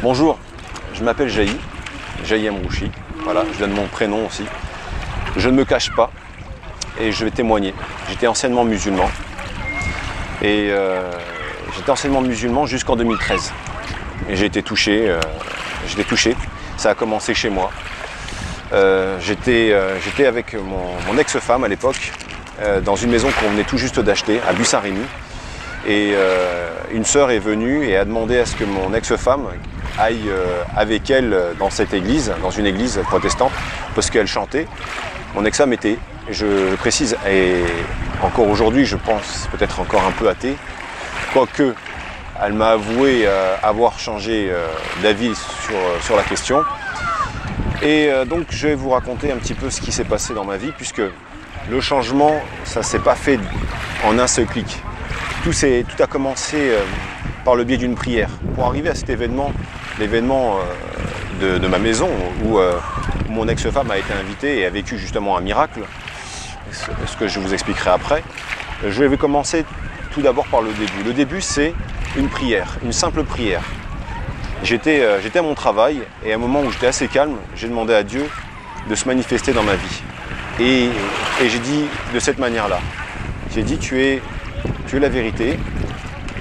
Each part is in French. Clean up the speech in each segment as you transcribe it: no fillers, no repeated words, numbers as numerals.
Bonjour, je m'appelle Jaï Amrouchi, voilà, je donne mon prénom aussi. Je ne me cache pas et je vais témoigner. J'étais anciennement musulman et j'étais anciennement musulman jusqu'en 2013. Et j'ai été touché, ça a commencé chez moi. J'étais avec mon ex-femme à l'époque dans une maison qu'on venait tout juste d'acheter à Buy-Saint-Rémy. Et une sœur est venue et a demandé à ce que mon ex-femme aille avec elle dans cette église, dans une église protestante, parce qu'elle chantait. Mon ex-femme était, je précise, et encore aujourd'hui, je pense peut-être encore un peu athée, quoique elle m'a avoué avoir changé d'avis sur la question. Et donc je vais vous raconter un petit peu ce qui s'est passé dans ma vie, puisque le changement, ça ne s'est pas fait en un seul clic. Tout a commencé par le biais d'une prière. Pour arriver à cet événement, l'événement de ma maison, où mon ex-femme a été invitée et a vécu justement un miracle, ce que je vous expliquerai après, je vais commencer tout d'abord par le début. Le début, c'est une prière, une simple prière. J'étais à mon travail et à un moment où j'étais assez calme, j'ai demandé à Dieu de se manifester dans ma vie. Et j'ai dit de cette manière-là, j'ai dit tu es la vérité,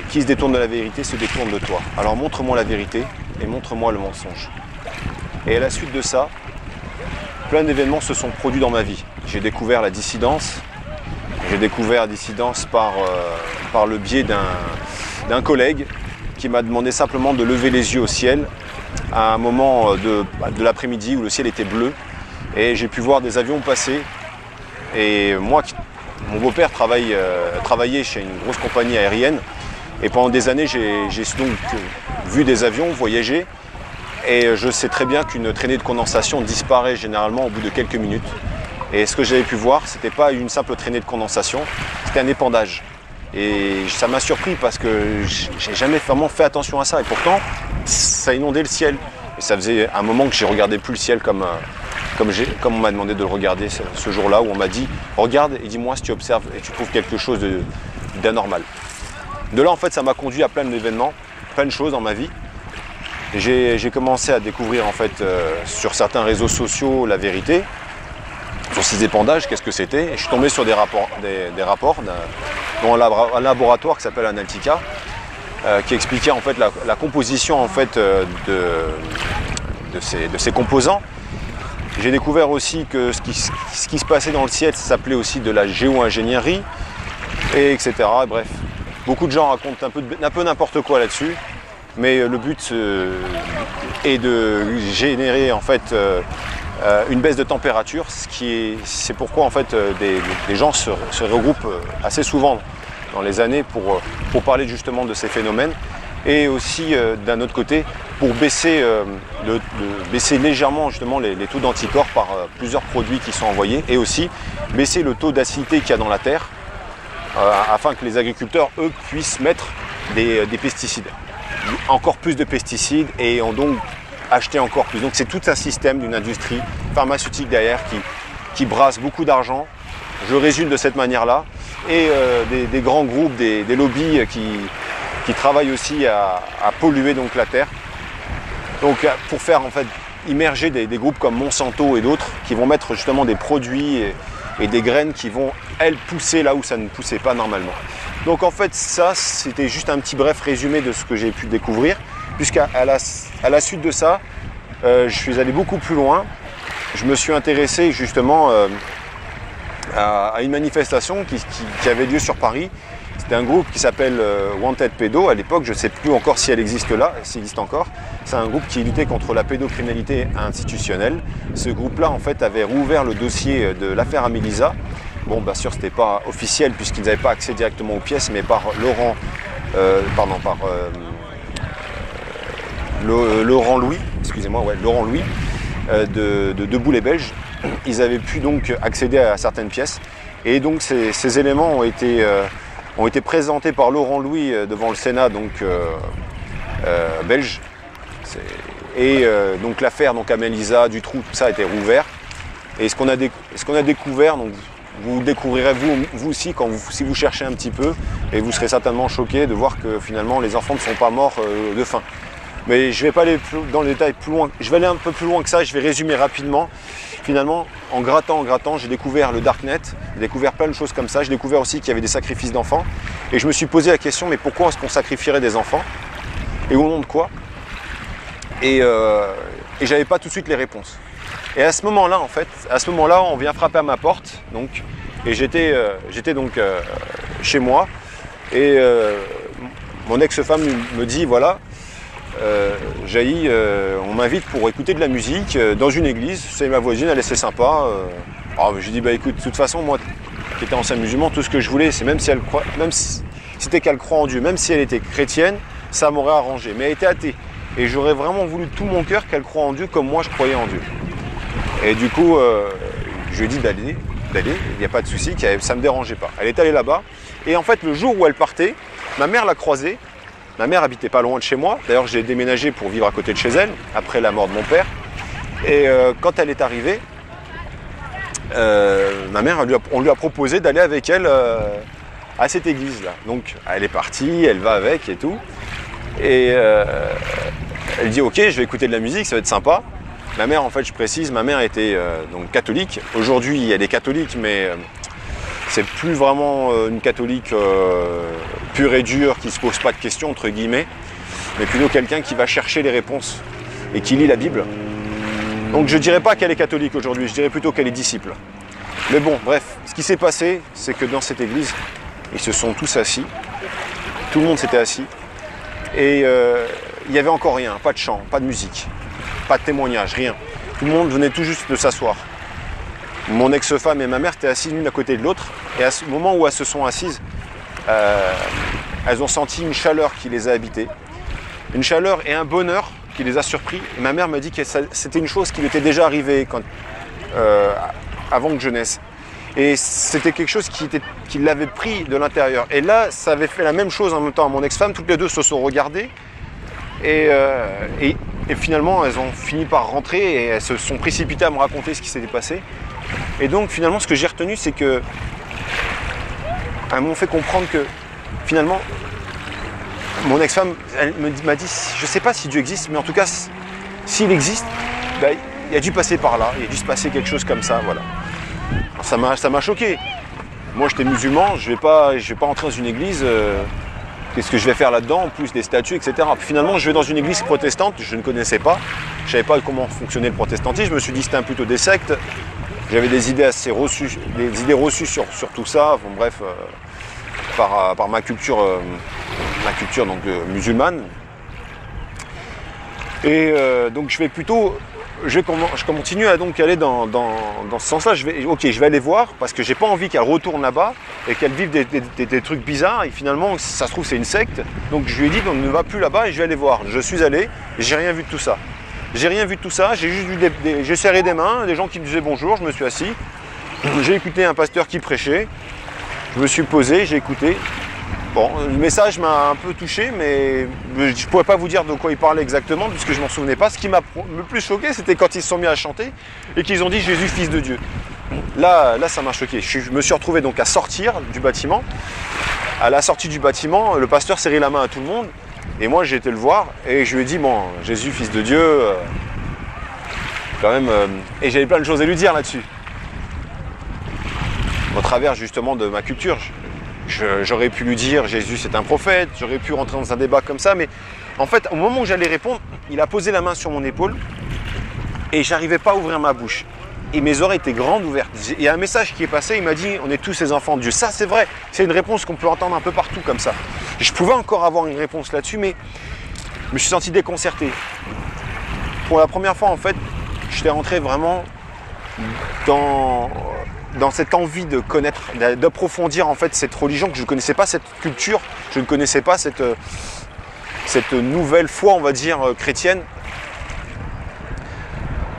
qui se détourne de la vérité se détourne de toi. Alors montre-moi la vérité et montre-moi le mensonge. Et à la suite de ça, plein d'événements se sont produits dans ma vie. J'ai découvert la dissidence. J'ai découvert la dissidence par le biais d'un collègue qui m'a demandé simplement de lever les yeux au ciel à un moment de l'après-midi où le ciel était bleu. Et j'ai pu voir des avions passer. Et moi, mon beau-père travaillait chez une grosse compagnie aérienne. Et pendant des années, j'ai donc vu des avions voyager. Et je sais très bien qu'une traînée de condensation disparaît généralement au bout de quelques minutes. Et ce que j'avais pu voir, ce n'était pas une simple traînée de condensation, c'était un épandage. Et ça m'a surpris parce que j'ai jamais vraiment fait attention à ça. Et pourtant, ça inondait le ciel. Et ça faisait un moment que je ne regardais plus le ciel comme on m'a demandé de le regarder ce jour-là, où on m'a dit « Regarde et dis-moi si tu observes et tu trouves quelque chose d'anormal ». De là, en fait, ça m'a conduit à plein d'événements, plein de choses dans ma vie. J'ai commencé à découvrir, en fait, sur certains réseaux sociaux, la vérité, sur ces épandages, qu'est-ce que c'était. Et je suis tombé sur des rapports dans un laboratoire qui s'appelle Analytica, qui expliquait en fait la composition en fait, de ces composants. J'ai découvert aussi que ce qui se passait dans le ciel, ça s'appelait aussi de la géo-ingénierie, etc. Bref, beaucoup de gens racontent un peu n'importe quoi là-dessus, mais le but est de générer en fait une baisse de température, c'est pourquoi en fait des gens se regroupent assez souvent dans les années pour parler justement de ces phénomènes, et aussi d'un autre côté pour baisser légèrement justement les taux d'anticorps par plusieurs produits qui sont envoyés, et aussi baisser le taux d'acidité qu'il y a dans la terre afin que les agriculteurs eux puissent mettre des pesticides, encore plus de pesticides, et ont donc acheter encore plus. Donc c'est tout un système d'une industrie pharmaceutique derrière qui brasse beaucoup d'argent. Je résume de cette manière-là. Et des grands groupes, des lobbies qui travaillent aussi à polluer donc la terre. Donc pour faire en fait immerger des groupes comme Monsanto et d'autres qui vont mettre justement des produits et des graines qui vont, elles, pousser là où ça ne poussait pas normalement. Donc en fait ça, c'était juste un petit bref résumé de ce que j'ai pu découvrir. Puisqu'à la suite de ça, je suis allé beaucoup plus loin. Je me suis intéressé justement à une manifestation qui avait lieu sur Paris. C'était un groupe qui s'appelle Wanted Pédo. À l'époque, je ne sais plus encore si elle existe là, s'il existe encore. C'est un groupe qui luttait contre la pédocriminalité institutionnelle. Ce groupe-là, en fait, avait rouvert le dossier de l'affaire Amélisa. Bon, bien sûr, ce n'était pas officiel puisqu'ils n'avaient pas accès directement aux pièces, mais par Laurent Louis, excusez-moi, ouais, Laurent Louis, de Debout les Belges. Ils avaient pu donc accéder à certaines pièces. Et donc ces éléments ont été présentés par Laurent Louis devant le Sénat donc, belge. Et donc l'affaire Amélie-Lisa, Dutroux, tout ça a été rouvert. Et ce qu'on a découvert, donc, vous découvrirez vous aussi si vous cherchez un petit peu, et vous serez certainement choqués de voir que finalement les enfants ne sont pas morts de faim. Mais je ne vais pas aller dans le détail plus loin, je vais aller un peu plus loin que ça, je vais résumer rapidement. Finalement, en grattant, j'ai découvert le Darknet, j'ai découvert plein de choses comme ça, j'ai découvert aussi qu'il y avait des sacrifices d'enfants, et je me suis posé la question, mais pourquoi est-ce qu'on sacrifierait des enfants? Et au nom de quoi? Et j'avais pas tout de suite les réponses. Et à ce moment-là, en fait, on vient frapper à ma porte, donc, et j'étais donc chez moi, et mon ex-femme me dit, voilà, Jaï, on m'invite pour écouter de la musique dans une église, c'est ma voisine, elle est assez sympa. Alors j'ai dit, bah écoute, de toute façon, moi, qui étais ancien musulman, tout ce que je voulais, c'est même si c'était qu'elle croit en Dieu, même si elle était chrétienne, ça m'aurait arrangé. Mais elle était athée. Et j'aurais vraiment voulu de tout mon cœur qu'elle croie en Dieu comme moi je croyais en Dieu. Et du coup, je lui ai dit d'aller, il n'y a pas de souci, ça ne me dérangeait pas. Elle est allée là-bas. Et en fait, le jour où elle partait, ma mère l'a croisée. Ma mère habitait pas loin de chez moi. D'ailleurs, j'ai déménagé pour vivre à côté de chez elle, après la mort de mon père. Et quand elle est arrivée, ma mère, on lui a proposé d'aller avec elle à cette église-là. Donc, elle est partie, elle va avec et tout. Et elle dit, ok, je vais écouter de la musique, ça va être sympa. Ma mère, en fait, je précise, ma mère était donc catholique. Aujourd'hui, elle est catholique, mais c'est plus vraiment une catholique pure et dure qui ne se pose pas de questions, entre guillemets, mais plutôt quelqu'un qui va chercher les réponses et qui lit la Bible. Donc je ne dirais pas qu'elle est catholique aujourd'hui, je dirais plutôt qu'elle est disciple. Mais bon, bref, ce qui s'est passé, c'est que dans cette église, ils se sont tous assis, tout le monde s'était assis, et il n'y avait encore rien, pas de chant, pas de musique, pas de témoignage, rien. Tout le monde venait tout juste de s'asseoir. Mon ex-femme et ma mère étaient assises l'une à côté de l'autre, et à ce moment où elles se sont assises, elles ont senti une chaleur qui les a habitées, une chaleur et un bonheur qui les a surpris. Et ma mère m'a dit que c'était une chose qui lui était déjà arrivée avant que je naisse. Et c'était quelque chose qui l'avait pris de l'intérieur. Et là, ça avait fait la même chose en même temps à mon ex-femme. Toutes les deux se sont regardées. Et finalement, elles ont fini par rentrer et elles se sont précipitées à me raconter ce qui s'était passé. Et donc, finalement, ce que j'ai retenu, c'est que elles m'ont fait comprendre que, finalement, mon ex-femme, elle m'a dit, je ne sais pas si Dieu existe, mais en tout cas, s'il existe, ben, il a dû passer par là, il a dû se passer quelque chose comme ça, voilà. Alors, ça m'a choqué. Moi, j'étais musulman, je vais pas entrer dans une église, qu'est-ce que je vais faire là-dedans, en plus des statues, etc. Puis finalement, je vais dans une église protestante, je ne connaissais pas, je ne savais pas comment fonctionnait le protestantisme, je me suis dit c'était plutôt des sectes, j'avais des idées assez reçues, sur tout ça, bon, bref, par ma culture donc, musulmane. Et donc je continue à donc aller dans ce sens-là. Je vais aller voir parce que j'ai pas envie qu'elle retourne là-bas et qu'elle vive des trucs bizarres et finalement, ça se trouve, c'est une secte. Donc je lui ai dit, on ne va plus là-bas et je vais aller voir. Je suis allé, j'ai rien vu de tout ça. J'ai rien vu de tout ça, j'ai juste vu j'ai serré des mains, des gens qui me disaient bonjour, je me suis assis. J'ai écouté un pasteur qui prêchait, je me suis posé, j'ai écouté. Bon, le message m'a un peu touché, mais je ne pourrais pas vous dire de quoi il parlait exactement, puisque je ne m'en souvenais pas. Ce qui m'a le plus choqué, c'était quand ils se sont mis à chanter et qu'ils ont dit « Jésus, fils de Dieu ». Là, ça m'a choqué. Je me suis retrouvé donc à sortir du bâtiment. À la sortie du bâtiment, le pasteur serrait la main à tout le monde. Et moi, j'ai été le voir et je lui ai dit « Bon, Jésus, fils de Dieu, quand même… Et j'avais plein de choses à lui dire là-dessus. Au travers justement de ma culture. J'aurais pu lui dire Jésus c'est un prophète, j'aurais pu rentrer dans un débat comme ça, mais en fait au moment où j'allais répondre, il a posé la main sur mon épaule et j'arrivais pas à ouvrir ma bouche. Et mes oreilles étaient grandes ouvertes. Il y a un message qui est passé, il m'a dit on est tous ses enfants de Dieu. Ça c'est vrai, c'est une réponse qu'on peut entendre un peu partout comme ça. Je pouvais encore avoir une réponse là-dessus, mais je me suis senti déconcerté. Pour la première fois en fait, j'étais rentré vraiment dans cette envie de connaître, d'approfondir en fait cette religion que je ne connaissais pas, cette culture, je ne connaissais pas cette cette nouvelle foi, on va dire, chrétienne.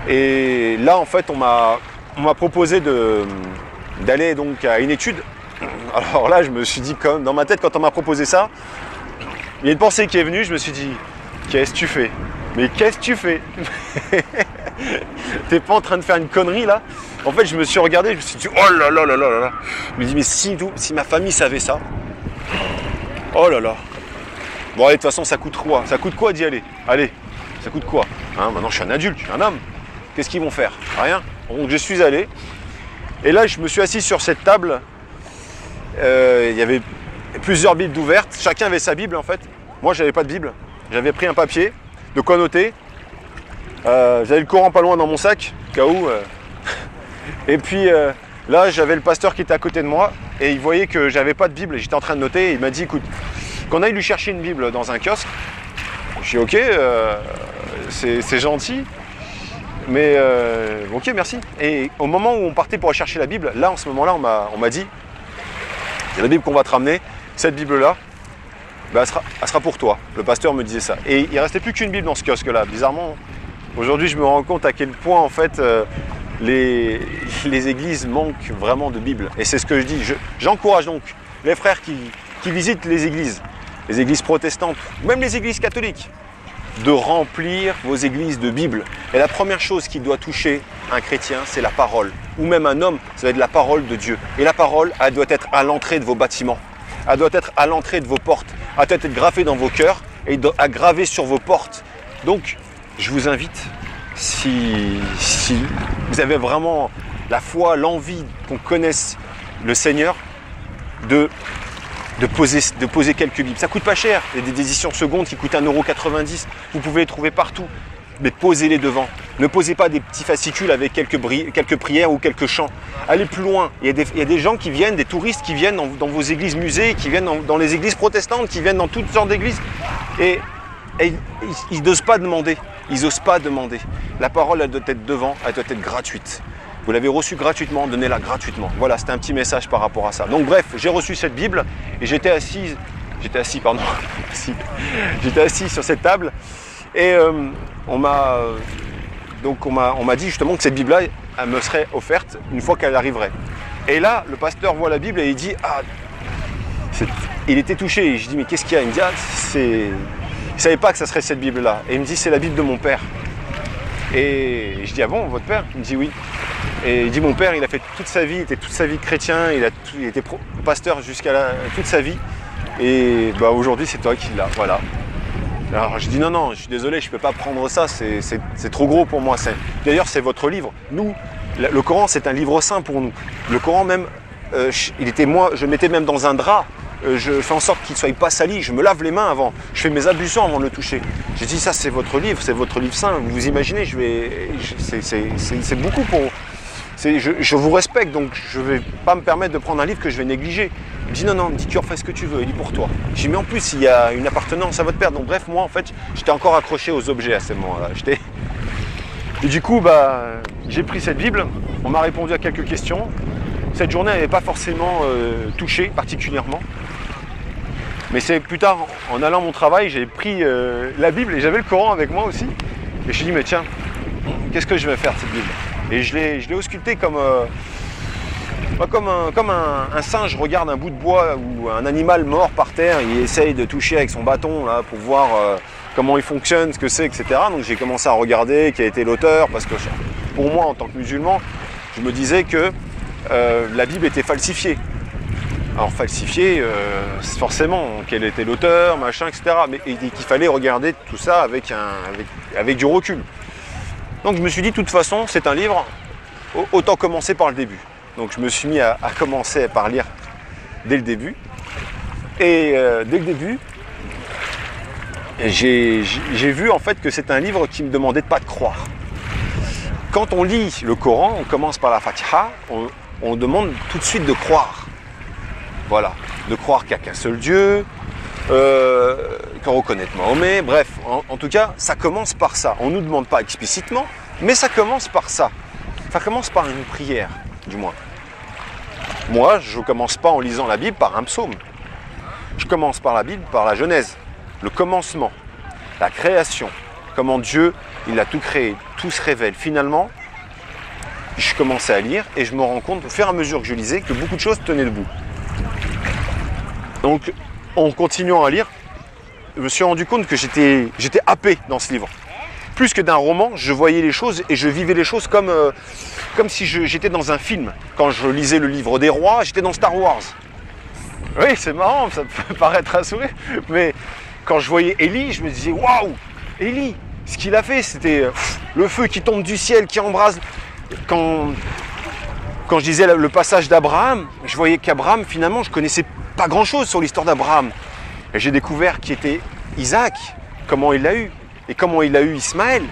Et là, en fait, on m'a proposé d'aller donc à une étude. Alors là, je me suis dit, comme dans ma tête, quand on m'a proposé ça, il y a une pensée qui est venue, je me suis dit, qu'est-ce que tu fais? Mais qu'est-ce que tu fais? T'es pas en train de faire une connerie là? En fait, je me suis regardé, je me suis dit, oh là là là là là. Je me dis, mais si ma famille savait ça, oh là là. Bon, allez, de toute façon, ça coûte quoi? Ça coûte quoi d'y aller? Allez, ça coûte quoi? Hein, maintenant, je suis un adulte, je suis un homme. Qu'est-ce qu'ils vont faire? Rien. Donc, je suis allé. Et là, je me suis assis sur cette table. Il y avait plusieurs Bibles ouvertes. Chacun avait sa Bible, en fait. Moi, j'avais pas de Bible. J'avais pris un papier, de quoi noter. J'avais le Coran pas loin dans mon sac, au cas où. Et puis là, j'avais le pasteur qui était à côté de moi et il voyait que j'avais pas de Bible et j'étais en train de noter. Et il m'a dit, écoute, qu'on aille lui chercher une Bible dans un kiosque. Je dis, ok, c'est gentil, mais ok, merci. Et au moment où on partait pour aller chercher la Bible, là, en ce moment-là, on m'a dit, c'est la Bible qu'on va te ramener, cette Bible-là, ben, elle sera pour toi. Le pasteur me disait ça. Et il ne restait plus qu'une Bible dans ce kiosque-là. Bizarrement, aujourd'hui, je me rends compte à quel point, en fait, les églises manquent vraiment de Bible. Et c'est ce que je dis. J'encourage donc les frères qui visitent les églises protestantes, même les églises catholiques, de remplir vos églises de Bible. Et la première chose qui doit toucher un chrétien, c'est la parole. Ou même un homme, ça va être la parole de Dieu. Et la parole, elle doit être à l'entrée de vos bâtiments. Elle doit être à l'entrée de vos portes. Elle doit être gravée dans vos cœurs et à graver sur vos portes. Donc, je vous invite, si vous avez vraiment la foi, l'envie qu'on connaisse le Seigneur, de poser quelques Bibles. Ça coûte pas cher. Il y a des éditions secondes qui coûtent 1,90 €. Vous pouvez les trouver partout. Mais posez-les devant. Ne posez pas des petits fascicules avec quelques prières ou quelques chants. Allez plus loin. Il y a des gens qui viennent, des touristes qui viennent dans vos églises musées, qui viennent dans les églises protestantes, qui viennent dans toutes sortes d'églises. Et ils n'osent pas demander. Ils n'osent pas demander. La parole, elle doit être devant, elle doit être gratuite. Vous l'avez reçue gratuitement, donnez-la gratuitement. Voilà, c'était un petit message par rapport à ça. Donc bref, j'ai reçu cette Bible et j'étais assis sur cette table et on m'a dit justement que cette Bible-là, elle me serait offerte une fois qu'elle arriverait. Et là, le pasteur voit la Bible et il dit, il était touché. Et je dis, mais qu'est-ce qu'il y a? Il me dit, il ne savait pas que ça serait cette Bible-là. Et il me dit, c'est la Bible de mon père. Et je dis, ah bon, votre père? Il me dit, oui. Et il dit, mon père, il a fait toute sa vie, il était toute sa vie chrétien, il était pasteur jusqu'à toute sa vie. Et bah, aujourd'hui, c'est toi qui l'as, voilà. Alors je dis, non, je suis désolé, je ne peux pas prendre ça, c'est trop gros pour moi. D'ailleurs, c'est votre livre. Nous, le Coran, c'est un livre saint pour nous. Le Coran même, je le mettais même dans un drap. Je fais en sorte qu'il ne soit pas sali, je me lave les mains avant, je fais mes ablutions avant de le toucher. J'ai dit, ça c'est votre livre saint, vous imaginez, c'est beaucoup pour... Je vous respecte, donc je ne vais pas me permettre de prendre un livre que je vais négliger. Il me dit, non, Cure, fais ce que tu veux, il est pour toi. J'ai dit, mais en plus, il y a une appartenance à votre père. Donc bref, moi en fait, j'étais encore accroché aux objets à ce moment-là. Et du coup, j'ai pris cette Bible, on m'a répondu à quelques questions. Cette journée n'avait pas forcément touché particulièrement. Mais c'est plus tard, en allant à mon travail, j'ai pris la Bible et j'avais le Coran avec moi aussi. Et je me suis dit, mais tiens, qu'est-ce que je vais faire de cette Bible? Et je l'ai auscultée comme un singe regarde un bout de bois ou un animal mort par terre. Il essaye de toucher avec son bâton là, pour voir comment il fonctionne, ce que c'est, etc. Donc j'ai commencé à regarder qui a été l'auteur, parce que pour moi, en tant que musulman, je me disais que la Bible était falsifiée. Alors falsifiée, forcément, quel était l'auteur, machin, etc. Mais qu'il fallait regarder tout ça avec du recul. Donc je me suis dit, de toute façon, c'est un livre, autant commencer par le début. Donc je me suis mis à commencer par lire dès le début. Et dès le début, j'ai vu en fait que c'est un livre qui me demandait de pas de croire. Quand on lit le Coran, on commence par la Fatiha, on demande tout de suite de croire. Voilà, de croire qu'il n'y a qu'un seul Dieu, qu'on reconnaît Mahomet, bref, en tout cas, ça commence par ça. On ne nous demande pas explicitement, mais ça commence par ça. Ça commence par une prière, du moins. Moi, je ne commence pas en lisant la Bible par un psaume. Je commence par la Bible, par la Genèse. le commencement, la création, comment Dieu, il a tout créé, tout se révèle. Finalement, je commençais à lire et je me rends compte, au fur et à mesure que je lisais, que beaucoup de choses tenaient debout. Donc, en continuant à lire, je me suis rendu compte que j'étais happé dans ce livre. Plus que d'un roman, je voyais les choses et je vivais les choses comme si j'étais dans un film. Quand je lisais le livre des rois, j'étais dans Star Wars. Oui, c'est marrant, ça peut paraître un sourire, mais quand je voyais Élie, je me disais, waouh, Élie, ce qu'il a fait, c'était le feu qui tombe du ciel, qui embrase. Quand je disais le passage d'Abraham, je voyais qu'Abraham, finalement, je connaissais pas grand-chose sur l'histoire d'Abraham. Et j'ai découvert qui était Isaac, comment il l'a eu, et comment il a eu Ismaël,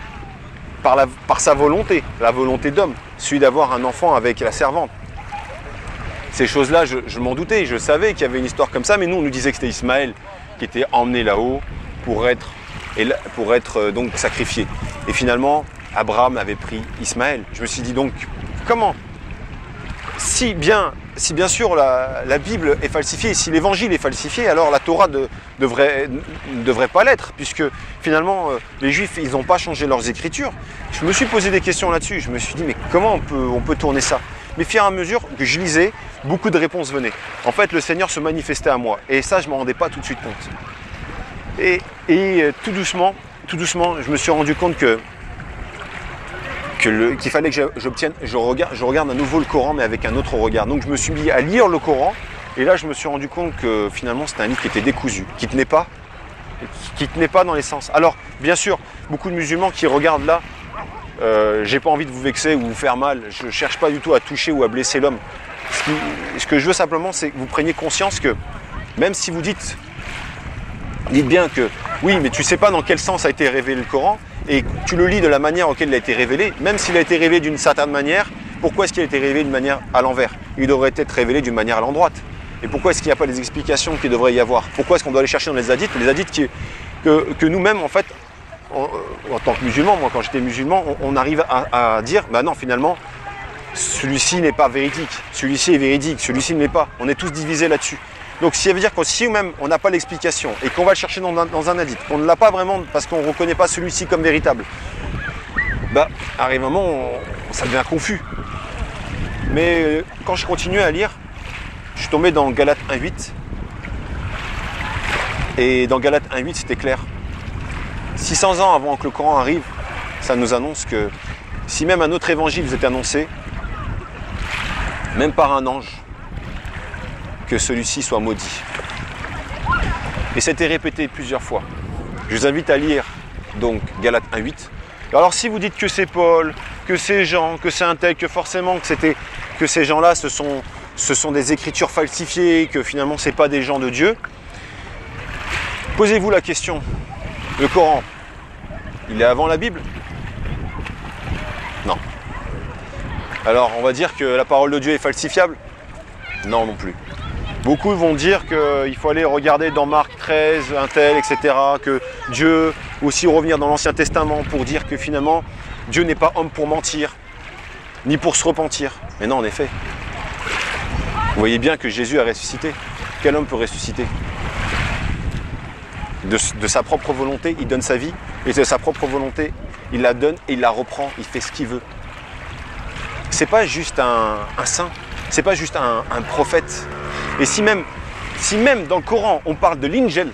par sa volonté, la volonté d'homme, celui d'avoir un enfant avec la servante. Ces choses-là, je m'en doutais, je savais qu'il y avait une histoire comme ça, mais nous, on nous disait que c'était Ismaël qui était emmené là-haut pour être donc sacrifié. Et finalement, Abraham avait pris Ismaël. Je me suis dit donc, comment ? Si bien sûr la Bible est falsifiée, si l'Évangile est falsifié, alors la Torah ne devrait pas l'être, puisque finalement les Juifs, ils n'ont pas changé leurs écritures. Je me suis posé des questions là-dessus, je me suis dit, mais comment on peut tourner ça ? Mais au fur et à mesure que je lisais, beaucoup de réponses venaient. En fait, le Seigneur se manifestait à moi, et ça, je ne m'en rendais pas tout de suite compte. Et tout doucement, je me suis rendu compte qu'il fallait que je regarde à nouveau le Coran, mais avec un autre regard. Donc je me suis mis à lire le Coran, et là je me suis rendu compte que finalement c'était un livre qui était décousu, qui tenait pas dans les sens. Alors bien sûr, beaucoup de musulmans qui regardent là, j'ai pas envie de vous vexer ou vous faire mal, je cherche pas du tout à toucher ou à blesser l'homme. Ce que je veux simplement, c'est que vous preniez conscience que, même si vous dites bien que, oui, mais tu sais pas dans quel sens a été révélé le Coran, et tu le lis de la manière auquel il a été révélé, même s'il a été révélé d'une certaine manière, pourquoi est-ce qu'il a été révélé d'une manière à l'envers ? Il devrait être révélé d'une manière à l'endroite. Et pourquoi est-ce qu'il n'y a pas les explications qu'il devrait y avoir ? Pourquoi est-ce qu'on doit aller chercher dans les hadiths que nous-mêmes, en fait, en tant que musulmans, moi quand j'étais musulman, on arrive à dire, bah non, finalement, celui-ci n'est pas véridique, celui-ci est véridique, celui-ci ne l'est pas. On est tous divisés là-dessus. Donc ça veut dire que si même on n'a pas l'explication et qu'on va le chercher dans un hadith, qu'on ne l'a pas vraiment parce qu'on ne reconnaît pas celui-ci comme véritable, bah arrive un moment ça devient confus. Mais quand je continuais à lire, je suis tombé dans Galates 1.8. Et dans Galates 1.8, c'était clair. 600 ans avant que le Coran arrive, ça nous annonce que si même un autre évangile vous est annoncé, même par un ange, que celui-ci soit maudit. Et ça a été répété plusieurs fois. Je vous invite à lire donc Galates 1.8. Alors si vous dites que c'est Paul, que c'est Jean, que c'est un tel, que forcément que ces gens-là ce sont des écritures falsifiées, que finalement c'est pas des gens de Dieu, posez-vous la question, le Coran, il est avant la Bible ? Non. Alors on va dire que la parole de Dieu est falsifiable ? Non non plus. Beaucoup vont dire qu'il faut aller regarder dans Marc 13, un tel, etc. Que Dieu, aussi revenir dans l'Ancien Testament pour dire que finalement, Dieu n'est pas homme pour mentir, ni pour se repentir. Mais non, en effet. Vous voyez bien que Jésus a ressuscité. Quel homme peut ressusciter ? De sa propre volonté, il donne sa vie. Et de sa propre volonté, il la donne et il la reprend. Il fait ce qu'il veut. C'est pas juste un saint. C'est pas juste un prophète. Et si même dans le Coran, on parle de l'Injil,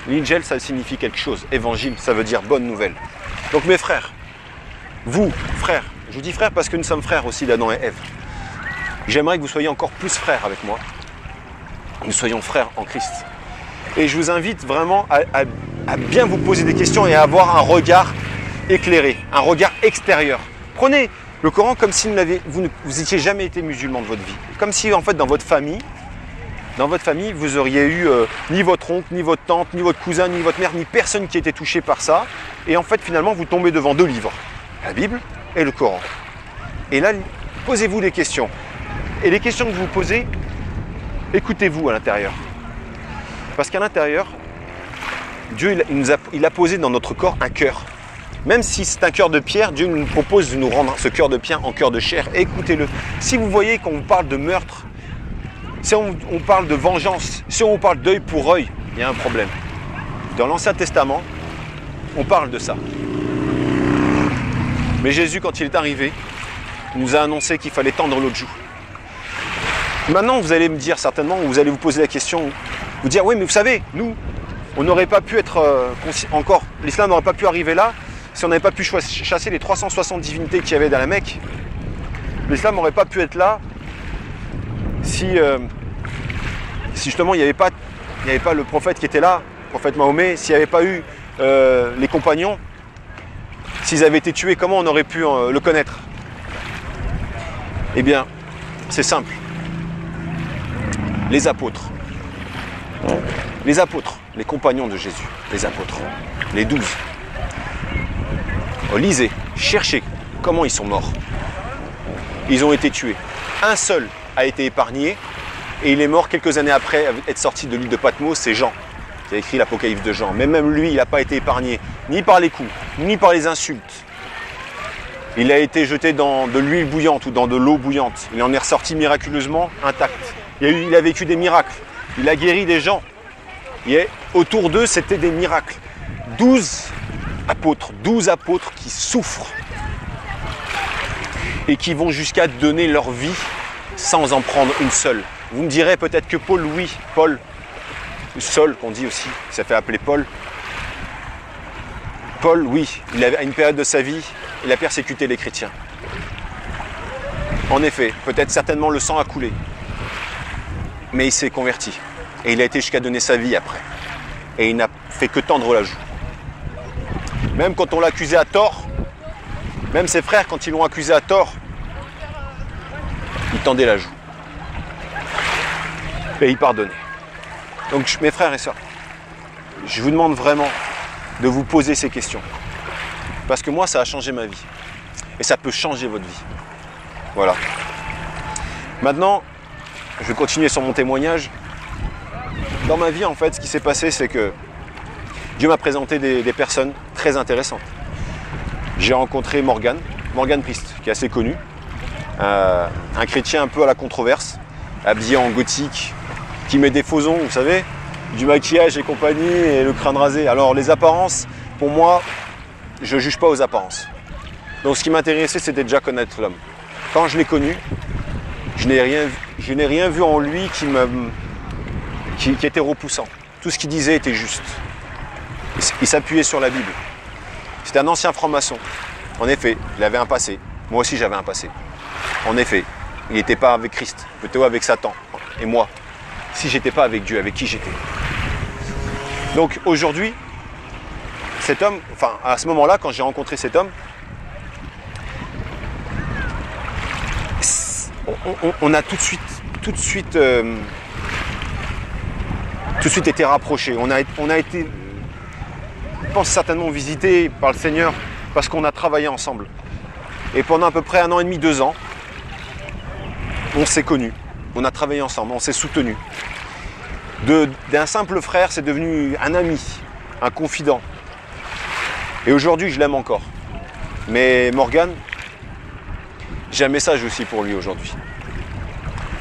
l'Injil, ça signifie quelque chose. Évangile, ça veut dire bonne nouvelle. Donc mes frères, vous, frères, je vous dis frères parce que nous sommes frères aussi d'Adam et Ève. J'aimerais que vous soyez encore plus frères avec moi. Nous soyons frères en Christ. Et je vous invite vraiment à bien vous poser des questions et à avoir un regard éclairé, un regard extérieur. Prenez le Coran comme si vous n'étiez jamais été musulman de votre vie. Comme si en fait dans votre famille, vous auriez eu ni votre oncle, ni votre tante, ni votre cousin, ni votre mère, ni personne qui était touché par ça. Et en fait, finalement, vous tombez devant deux livres, la Bible et le Coran. Et là, posez-vous des questions. Et les questions que vous vous posez, écoutez-vous à l'intérieur. Parce qu'à l'intérieur, Dieu il a posé dans notre corps un cœur. Même si c'est un cœur de pierre, Dieu nous propose de nous rendre ce cœur de pierre en cœur de chair. Écoutez-le. Si vous voyez qu'on parle de meurtre, si on parle de vengeance, si on parle d'œil pour œil, il y a un problème. Dans l'Ancien Testament, on parle de ça. Mais Jésus, quand il est arrivé, il nous a annoncé qu'il fallait tendre l'autre joue. Maintenant, vous allez me dire certainement, vous allez vous poser la question, vous dire, oui, mais vous savez, nous, on n'aurait pas pu être encore, l'islam n'aurait pas pu arriver là si on n'avait pas pu chasser les 360 divinités qu'il y avait dans la Mecque. L'islam n'aurait pas pu être là si justement il n'y avait pas le prophète qui était là, le prophète Mahomet, s'il n'y avait pas eu les compagnons, s'ils avaient été tués, comment on aurait pu le connaître? Eh bien, c'est simple. Les apôtres, les compagnons de Jésus, les apôtres, les 12. Lisez, cherchez comment ils sont morts. Ils ont été tués. Un seul a été épargné et il est mort quelques années après être sorti de l'île de Patmos, c'est Jean, qui a écrit l'Apocalypse de Jean. Mais même lui, il n'a pas été épargné, ni par les coups, ni par les insultes. Il a été jeté dans de l'huile bouillante ou dans de l'eau bouillante. Il en est ressorti miraculeusement intact. Il a vécu des miracles. Il a guéri des gens. Et autour d'eux, c'était des miracles. 12 apôtres qui souffrent et qui vont jusqu'à donner leur vie sans en prendre une seule. Vous me direz peut-être que Paul, oui, Paul, Saul qu'on dit aussi, ça fait appeler Paul. Paul, oui, il avait, à une période de sa vie, il a persécuté les chrétiens. En effet, peut-être certainement le sang a coulé. Mais il s'est converti. Et il a été jusqu'à donner sa vie après. Et il n'a fait que tendre la joue. Même quand on l'a accusé à tort, même ses frères, quand ils l'ont accusé à tort, ils tendaient la joue. Et ils pardonnaient. Donc mes frères et sœurs, je vous demande vraiment de vous poser ces questions. Parce que moi, ça a changé ma vie. Et ça peut changer votre vie. Voilà. Maintenant, je vais continuer sur mon témoignage. Dans ma vie, en fait, ce qui s'est passé, c'est que Dieu m'a présenté des personnes très intéressantes. J'ai rencontré Morgan Priest, qui est assez connu. Un chrétien un peu à la controverse, habillé en gothique, qui met des faux ongles, vous savez, du maquillage et compagnie, et le crâne rasé. Alors, les apparences, pour moi, je ne juge pas aux apparences. Donc, ce qui m'intéressait, c'était déjà connaître l'homme. Quand je l'ai connu, je n'ai rien vu en lui qui était repoussant. Tout ce qu'il disait était juste. Il s'appuyait sur la Bible. C'était un ancien franc-maçon. En effet, il avait un passé. Moi aussi, j'avais un passé. En effet, il n'était pas avec Christ, plutôt avec Satan. Et moi, si j'étais pas avec Dieu, avec qui j'étais? Donc aujourd'hui, cet homme, enfin à ce moment-là, quand j'ai rencontré cet homme, on a tout de suite été rapprochés. On a été, je pense, certainement visité par le Seigneur parce qu'on a travaillé ensemble. Et pendant à peu près 1 an et demi, 2 ans, on s'est connus, on a travaillé ensemble, on s'est soutenus. D'un simple frère, c'est devenu un ami, un confident. Et aujourd'hui, je l'aime encore. Mais Morgan, j'ai un message aussi pour lui aujourd'hui.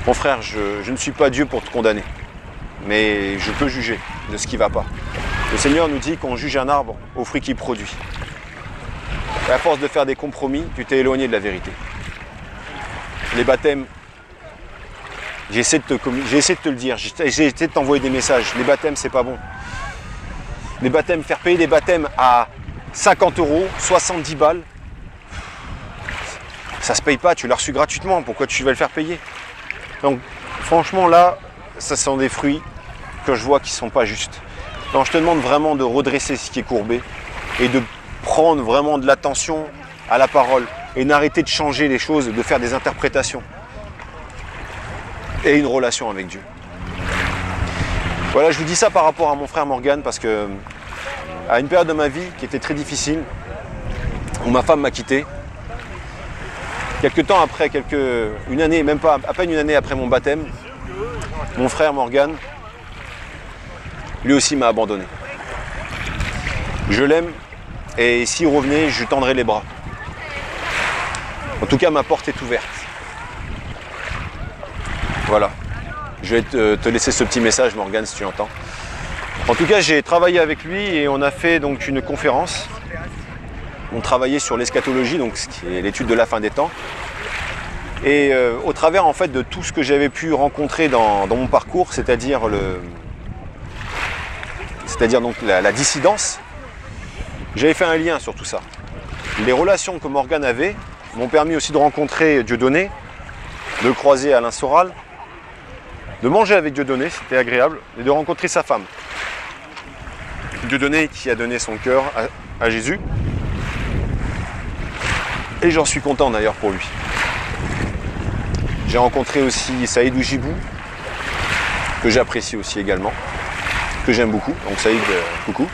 Mon frère, je ne suis pas Dieu pour te condamner, mais je peux juger de ce qui ne va pas. Le Seigneur nous dit qu'on juge un arbre au fruit qu'il produit. Et à force de faire des compromis, tu t'es éloigné de la vérité. Les baptêmes, j'ai essayé de te le dire, j'ai essayé de t'envoyer des messages. Les baptêmes, c'est pas bon. Les baptêmes, faire payer des baptêmes à 50 €, 70 balles, ça se paye pas, tu l'as reçu gratuitement, pourquoi tu vas le faire payer? Donc franchement là, ça sont des fruits que je vois qui ne sont pas justes. Donc je te demande vraiment de redresser ce qui est courbé et de prendre vraiment de l'attention à la parole et d'arrêter de changer les choses, de faire des interprétations et une relation avec Dieu. Voilà, je vous dis ça par rapport à mon frère Morgan parce que à une période de ma vie qui était très difficile, où ma femme m'a quitté, quelques temps après, une année, même pas, à peine une année après mon baptême, mon frère Morgan, lui aussi m'a abandonné. Je l'aime et s'il revenait, je lui tendrais les bras. En tout cas, ma porte est ouverte. Voilà. Je vais te laisser ce petit message, Morgan, si tu entends. En tout cas, j'ai travaillé avec lui et on a fait donc une conférence. On travaillait sur l'eschatologie, donc ce qui est l'étude de la fin des temps. Et au travers en fait de tout ce que j'avais pu rencontrer dans mon parcours, c'est-à-dire donc la dissidence, j'avais fait un lien sur tout ça. Les relations que Morgane avait m'ont permis aussi de rencontrer Dieudonné, de le croiser à Alain Soral, de manger avec Dieudonné, c'était agréable, et de rencontrer sa femme. Dieudonné qui a donné son cœur à Jésus. Et j'en suis content d'ailleurs pour lui. J'ai rencontré aussi Saïd Oujibou, que j'apprécie aussi également, que j'aime beaucoup, donc Saïd, coucou,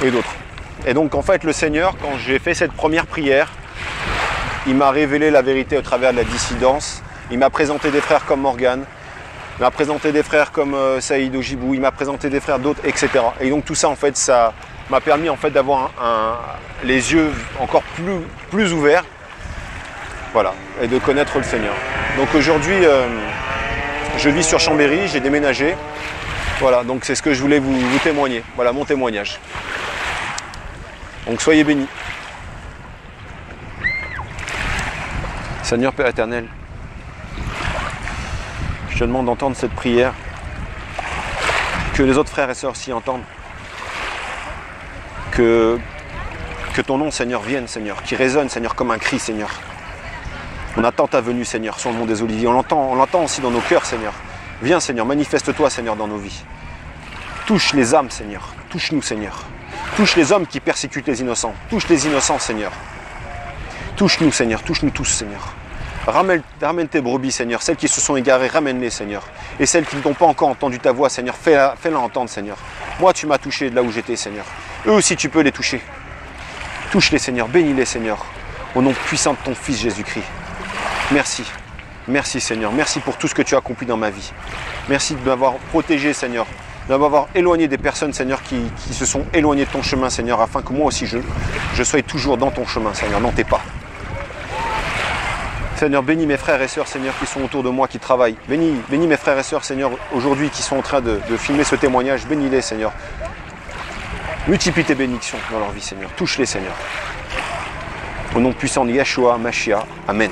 et d'autres. Et donc en fait le Seigneur, quand j'ai fait cette première prière, il m'a révélé la vérité au travers de la dissidence, il m'a présenté des frères comme Morgane, il m'a présenté des frères comme Saïd Oujibou, il m'a présenté des frères d'autres, etc. Et donc tout ça en fait, ça m'a permis en fait d'avoir les yeux encore plus ouverts, voilà, et de connaître le Seigneur. Donc aujourd'hui, je vis sur Chambéry, j'ai déménagé, voilà, donc c'est ce que je voulais vous témoigner, voilà mon témoignage. Donc soyez bénis. Seigneur Père éternel, je te demande d'entendre cette prière, que les autres frères et sœurs s'y entendent, que ton nom, Seigneur, vienne, Seigneur, qui résonne, Seigneur, comme un cri, Seigneur. On attend ta venue, Seigneur, sur le mont des Oliviers. On l'entend aussi dans nos cœurs, Seigneur. Viens, Seigneur, manifeste-toi, Seigneur, dans nos vies. Touche les âmes, Seigneur. Touche-nous, Seigneur. Touche les hommes qui persécutent les innocents. Touche les innocents, Seigneur. Touche-nous, Seigneur. Touche-nous tous, Seigneur. Ramène tes brebis, Seigneur. Celles qui se sont égarées, ramène-les, Seigneur. Et celles qui n'ont pas encore entendu ta voix, Seigneur, fais-la entendre, Seigneur. Moi, tu m'as touché de là où j'étais, Seigneur. Eux aussi, tu peux les toucher. Touche-les, Seigneur. Bénis-les, Seigneur. Au nom puissant de ton Fils Jésus-Christ. Merci. Merci, Seigneur. Merci pour tout ce que tu as accompli dans ma vie. Merci de m'avoir protégé, Seigneur. De m'avoir éloigné des personnes, Seigneur, qui se sont éloignées de ton chemin, Seigneur, afin que moi aussi, je sois toujours dans ton chemin, Seigneur, dans tes pas. Seigneur, bénis mes frères et sœurs, Seigneur, qui sont autour de moi, qui travaillent. Bénis mes frères et sœurs, Seigneur, aujourd'hui, qui sont en train de filmer ce témoignage. Bénis-les, Seigneur. Multiplie tes bénédictions dans leur vie, Seigneur. Touche-les, Seigneur. Au nom puissant de Yeshua, Mashiach. Amen.